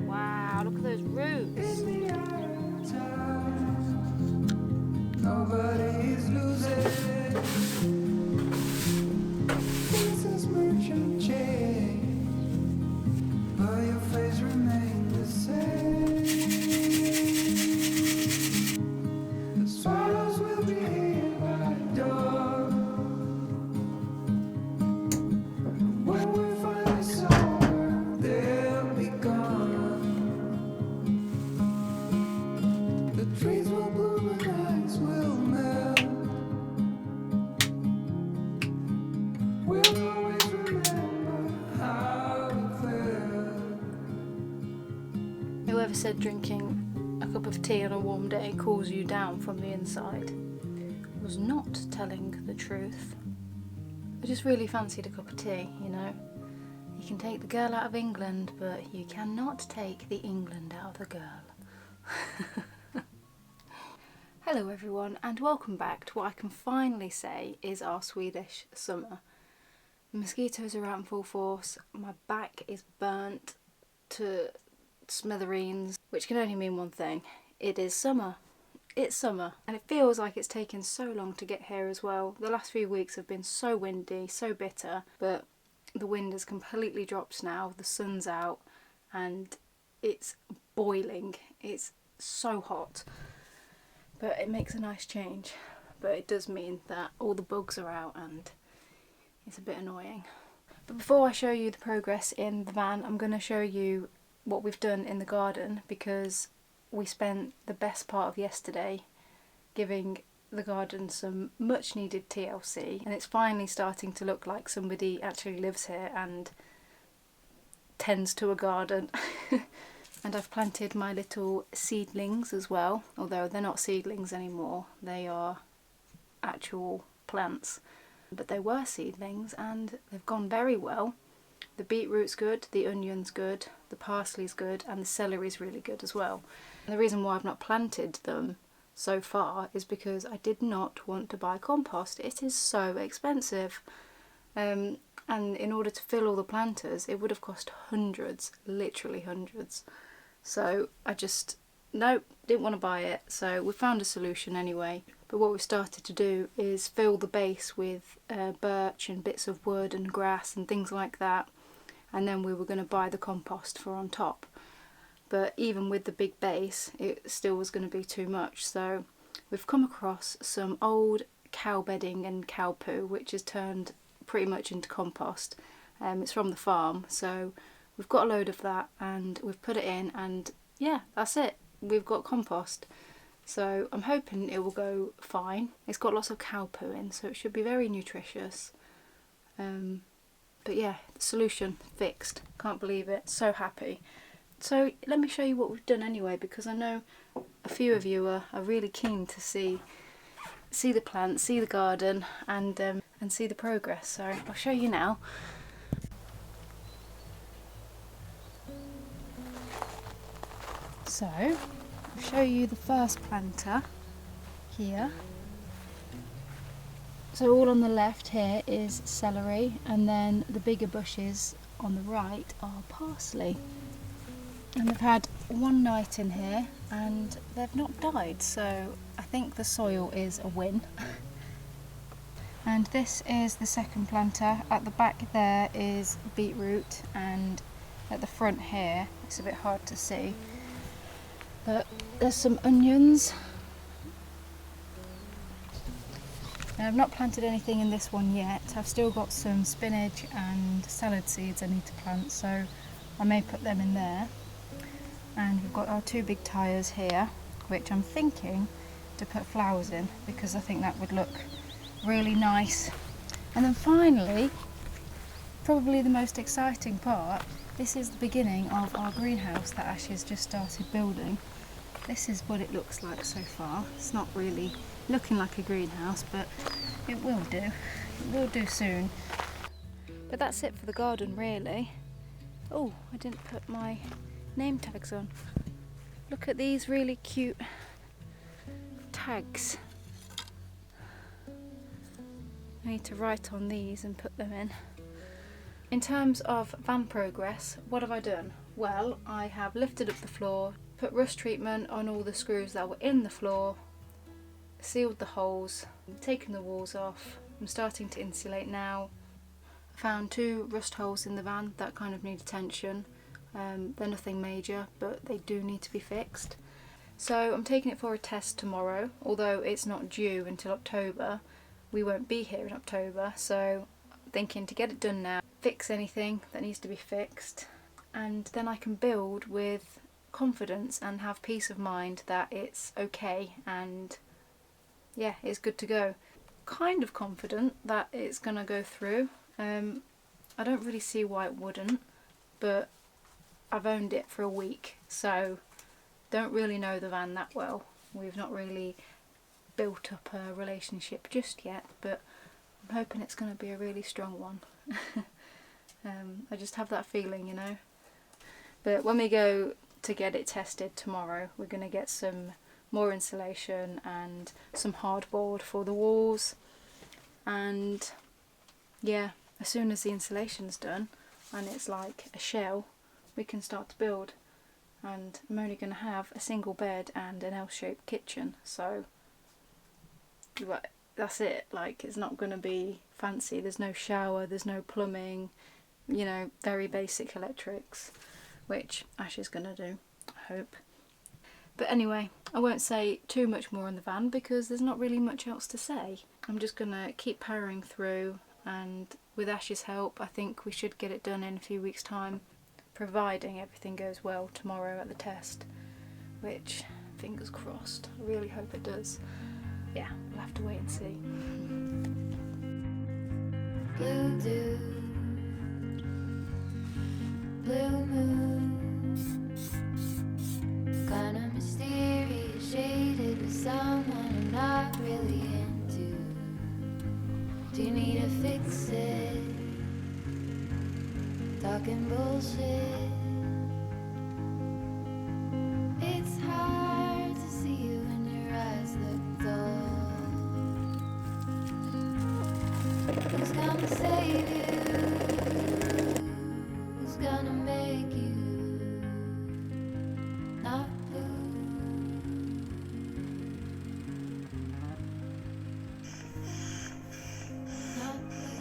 Wow, look at those roots. Nobody's losing. Faces merchant change, but your face remains the same. The swallows will be here by dawn. When we finally soar, they'll be gone. The trees will bloom and ice will melt. We'll always remember how it felt. Whoever said drinking a cup of tea on a warm day cools you down from the inside was not telling the truth. I just really fancied a cup of tea, you know. You can take the girl out of England, but you cannot take the England out of the girl. Hello everyone, and welcome back to what I can finally say is our Swedish summer. The mosquitoes are out in full force, my back is burnt to smithereens, which can only mean one thing: it is summer. It's summer, and it feels like it's taken so long to get here as well. The last few weeks have been so windy, so bitter, but the wind has completely dropped now, the sun's out, and it's boiling. It's so hot, but it makes a nice change. But it does mean that all the bugs are out and it's a bit annoying. But before I show you the progress in the van, I'm going to show you what we've done in the garden, because we spent the best part of yesterday giving the garden some much needed TLC, and it's finally starting to look like somebody actually lives here and tends to a garden. And I've planted my little seedlings as well, although they're not seedlings anymore, they are actual plants. But they were seedlings and they've gone very well. The beetroot's good, the onion's good, the parsley's good, and the celery's really good as well. And the reason why I've not planted them so far is because I did not want to buy compost. It is so expensive. And in order to fill all the planters, it would have cost hundreds, literally hundreds. So I just, nope, didn't want to buy it. So we found a solution anyway. But what we've started to do is fill the base with birch and bits of wood and grass and things like that. And then we were going to buy the compost for on top. But even with the big base, it still was going to be too much. So we've come across some old cow bedding and cow poo, which has turned pretty much into compost. It's from the farm, so we've got a load of that and we've put it in, and yeah, that's it. We've got compost. So I'm hoping it will go fine. It's got lots of cow poo in, so it should be very nutritious. But yeah, the solution fixed. Can't believe it. So happy. So let me show you what we've done anyway, because I know a few of you are really keen to see the plants, see the garden, and see the progress. So I'll show you now. So I'll show you the first planter here. So all on the left here is celery, and then the bigger bushes on the right are parsley. And they've had one night in here and they've not died, so I think the soil is a win. And this is the second planter. At the back there is beetroot, and at the front here, it's a bit hard to see, but there's some onions. And I've not planted anything in this one yet. I've still got some spinach and salad seeds I need to plant, so I may put them in there. And we've got our two big tyres here, which I'm thinking to put flowers in, because I think that would look really nice. And then finally, probably the most exciting part, this is the beginning of our greenhouse that Ash has just started building. This is what it looks like so far. It's not really looking like a greenhouse, but it will do. It will do soon. But that's it for the garden, really. Oh, I didn't put my name tags on. Look at these really cute tags. I need to write on these and put them in. In terms of van progress, what have I done? Well, I have lifted up the floor, put rust treatment on all the screws that were in the floor, sealed the holes, taken the walls off. I'm starting to insulate now. I found 2 rust holes in the van that kind of need attention. They're nothing major, but they do need to be fixed. So I'm taking it for a test tomorrow, although it's not due until October. We won't be here in October, so I'm thinking to get it done now, fix anything that needs to be fixed, and then I can build with confidence and have peace of mind that it's okay and yeah, it's good to go. Kind of confident that it's gonna go through. I don't really see why it wouldn't, but I've owned it for a week, so don't really know the van that well. We've not really built up a relationship just yet, but I'm hoping it's going to be a really strong one. I just have that feeling, you know. But when we go to get it tested tomorrow, we're going to get some more insulation and some hardboard for the walls, and yeah, as soon as the insulation's done and it's like a shell, we can start to build. And I'm only going to have a single bed and an L-shaped kitchen, so that's it. Like, it's not going to be fancy. There's no shower, there's no plumbing, you know, very basic electrics, which Ash is going to do, I hope. But anyway, I won't say too much more on the van because there's not really much else to say. I'm just going to keep powering through, and with Ash's help I think we should get it done in a few weeks' time, providing everything goes well tomorrow at the test, which, fingers crossed, I really hope it does. Yeah, we'll have to wait and see. Blue dew, blue moon, kinda mysterious, shaded with someone I'm not really into. Do you need to fix it? Talking bullshit. It's hard to see you when your eyes look dull. Who's gonna save you? Who's gonna make you not blue? Not blue.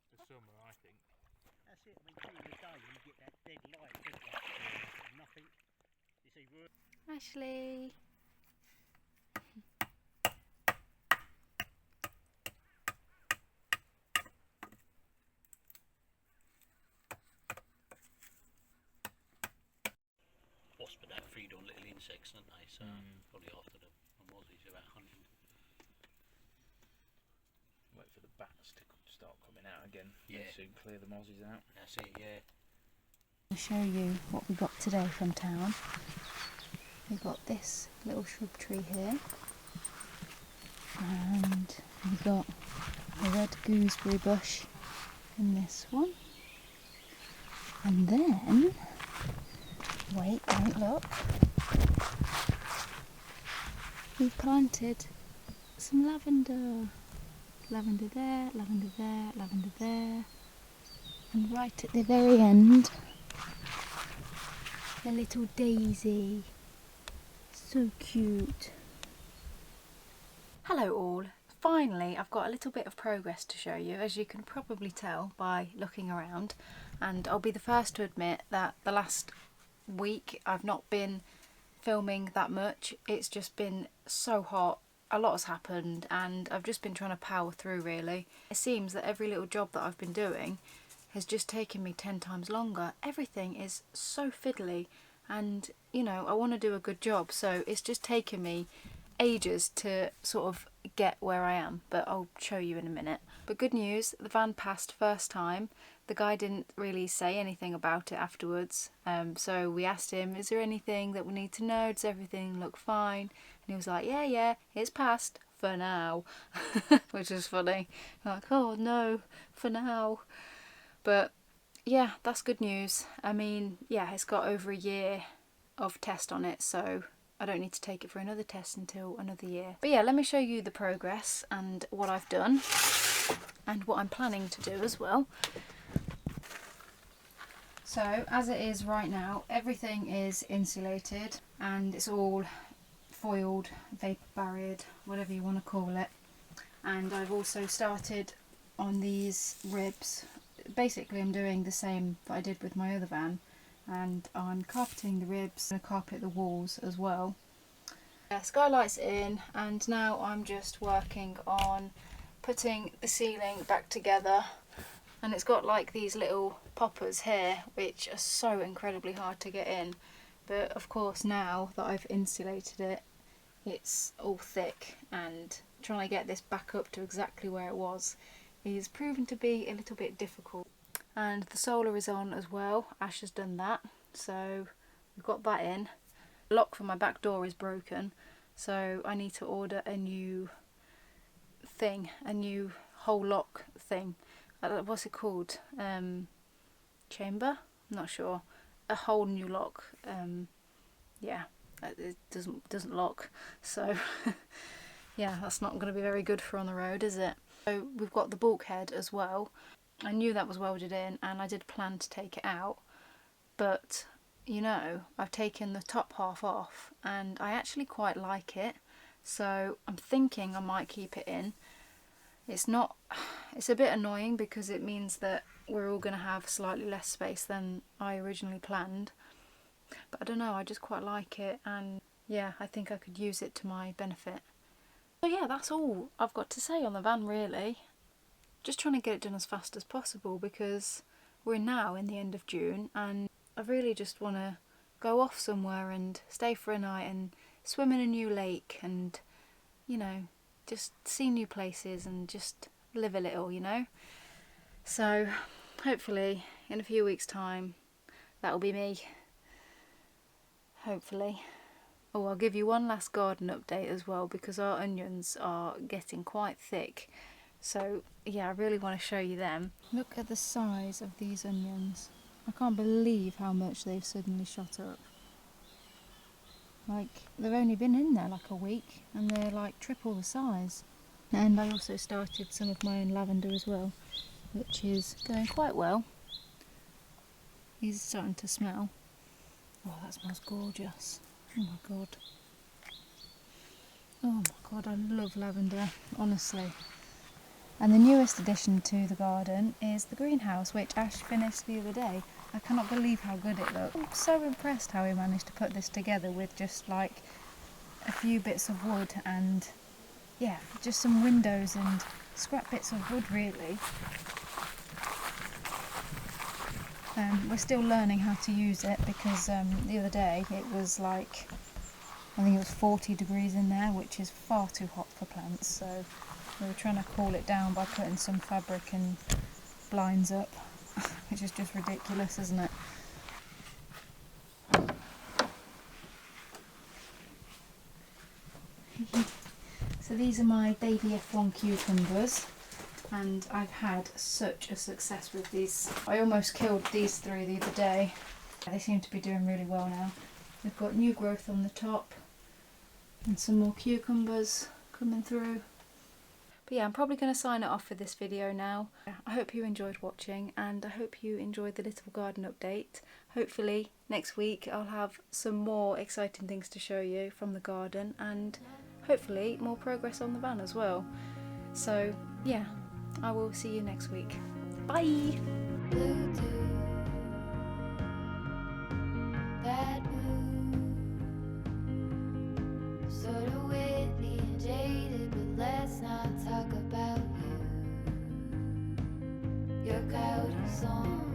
For the summer, I think. That's it. I mean, during the day you get that dead light, don't you? Yeah. Nothing. You see, Ashley! wasps but don't feed on little insects, don't they? So probably after the mozzies about hunting. Wait for the bats to start coming out again. Yeah. Soon clear the mozzies out. That's it, yeah. I'll show you what we got today from town. We got this little shrub tree here, and we got a red gooseberry bush in this one, and then, wait, don't look, we've planted some lavender. Lavender there, lavender there, lavender there, and right at the very end, a little daisy. So cute. Hello all. Finally, I've got a little bit of progress to show you, as you can probably tell by looking around, and I'll be the first to admit that the last week I've not been filming that much. It's just been so hot. A lot has happened and I've just been trying to power through, really. It seems that every little job that I've been doing has just taken me 10 times longer. Everything is so fiddly, and you know, I want to do a good job, so it's just taken me ages to sort of get where I am, but I'll show you in a minute. But good news, the van passed first time, the guy didn't really say anything about it afterwards. So we asked him, is there anything that we need to know? Does everything look fine? And he was like, yeah, it's passed for now. Which is funny. Like, oh no, for now. But yeah, that's good news. I mean, yeah, it's got over a year of test on it, so I don't need to take it for another test until another year. But yeah, let me show you the progress and what I've done and what I'm planning to do as well. So as it is right now, everything is insulated and it's all foiled, vapor barriered, whatever you want to call it. And I've also started on these ribs. Basically I'm doing the same that I did with my other van, and I'm carpeting the ribs and carpet the walls as well. Skylight's in, and now I'm just working on putting the ceiling back together. And it's got like these little poppers here which are so incredibly hard to get in, but of course now that I've insulated it, it's all thick, and trying to get this back up to exactly where it was is proven to be a little bit difficult. And the solar is on as well. Ash has done that, so we've got that in. The lock for my back door is broken, so I need to order a new thing, a new whole lock thing. What's it called? Chamber? I'm not sure. A whole new lock. Yeah, it doesn't lock. So yeah, that's not going to be very good for on the road, is it? So we've got the bulkhead as well. I knew that was welded in, and I did plan to take it out, but you know, I've taken the top half off and I actually quite like it, so I'm thinking I might keep it in. It's a bit annoying because it means that we're all going to have slightly less space than I originally planned, but I don't know, I just quite like it, and yeah, I think I could use it to my benefit. So yeah, that's all I've got to say on the van really. Just trying to get it done as fast as possible because we're now in the end of June, and I really just want to go off somewhere and stay for a night and swim in a new lake and, you know, just see new places and just live a little, you know. So hopefully in a few weeks' time that'll be me. Hopefully. Oh, I'll give you one last garden update as well, because our onions are getting quite thick. So yeah, I really want to show you them. Look at the size of these onions. I can't believe how much they've suddenly shot up. Like, they've only been in there like a week and they're like triple the size. And I also started some of my own lavender as well, which is going quite well. He's starting to smell. Oh, that smells gorgeous. Oh my god. Oh my god, I love lavender, honestly. And the newest addition to the garden is the greenhouse, which Ash finished the other day. I cannot believe how good it looks. I'm so impressed how he managed to put this together with just like a few bits of wood and yeah, just some windows and scrap bits of wood really. We're still learning how to use it because the other day it was like, I think it was 40 degrees in there, which is far too hot for plants, so we were trying to cool it down by putting some fabric and blinds up, which is just ridiculous, isn't it? So these are my baby F1 cucumbers, and I've had such a success with these. I almost killed these three the other day. They seem to be doing really well now. We've got new growth on the top and some more cucumbers coming through. But yeah, I'm probably going to sign it off for this video now. I hope you enjoyed watching, and I hope you enjoyed the little garden update. Hopefully next week I'll have some more exciting things to show you from the garden, and hopefully more progress on the van as well. So yeah, I will see you next week. Bye! Blue too. Bad mood. Sorta witty and jaded, but let's not talk about you. Your coyote song.